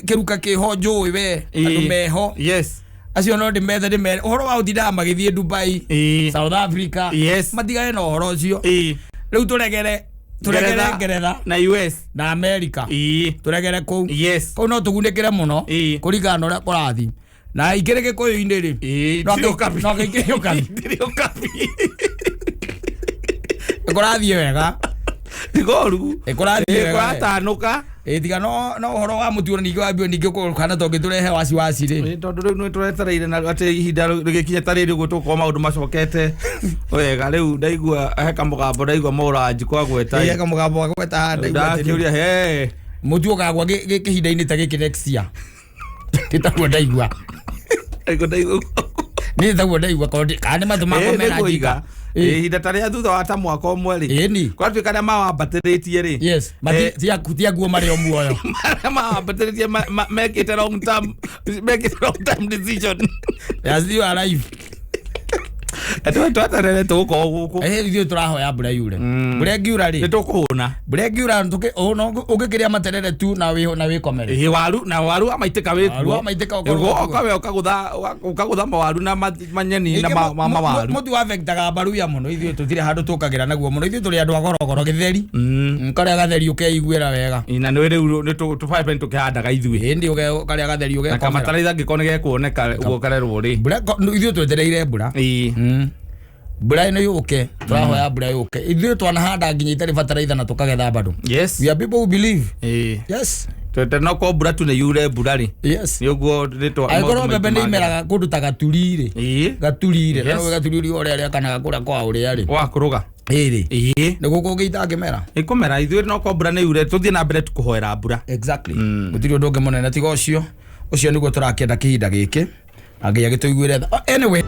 kiruka kiho njui we andu meho.
Yes.
Acio no ndimethede me horo wa utinda magithie Dubai South Africa matigane no horo ucio riu turegere Ngeretha
na US
na America turegere kou kou no tugunekere muno kurigana uria kurathi na ikire gikuyu-ini ri no gikire kurathie wega
tigoru
kurathie wega
kuratanuka
tiga no horo wa mutuo ningi wambio ningi kana tongi turehe wasi ri
tondu riu nwi turetereire na ati ihinda rigikinya tariri gutukwo maundu macokete wega riu ndaigua heka mugambo ndaigua moranji kwa gweta
heka mugambo kwa gweta
ndaigua he
mutuo kagwa gikihinda-ini ta giki next year titaguo ndaigua ni taguo ndaigua kana mathumako mena jiga ihinda taria thutha wa ta mwaka umwe ri kwa tuika na mawambatiritie ri yes matia guo mari o muoyo
mawambatiritie make it long term decision
as you are alive
twatarere tuko guku
ithuĩ tũrahoya mbura yure mbura ngiura ri
nĩtũkũhũna
mbura ngiura ũngĩkĩrĩa materere tu na wĩkomere
waru amaitĩka wĩkuo ũkawe ũkagũtha mawaru na manyeni na mawaru
mũtu wafektaga mbaruya mũno ithuĩ tũtirĩ handũ tũkagĩra naguo mũno ithuĩ tũrĩ andũ a gorogoro gĩtheri karĩa gatheri ũkeiguĩra wega
na nĩ rĩu tũbabe tũkĩhandaga ithuĩ
ĩndĩ karĩa gatheri ũgekomera
kamataraiza ngĩkorwo nĩ gekuoneka ũkarerwo rĩ
ithuĩ twetereire mbura mbura ĩno yũke tũrahoya mbura yũke ithuĩ twanahanda nginya itarĩ bataraitha na tũkagetha bado
yes
we are people who believe yes
no ko mbura tu nĩ yure mbura rĩ
yes
nĩguo
angĩkorwo mbembe nĩ imeraga kũndũ ta gaturi rĩ gaturi ũrĩa rĩakanaga kũrĩa kwa ũrĩa rĩ
wakũrũga
ĩrĩ nĩ gũkũ gĩitangĩmera
ĩkũmera ithuĩ no ko mbura nĩ yure tũthiĩ na mbere tukũhoera mbura
exactly gũtirĩ ũndũ ũngĩ mũnene tiga ũcio nĩguo tũrakĩenda kĩhinda gĩkĩ angĩya gĩtũiguĩre anyway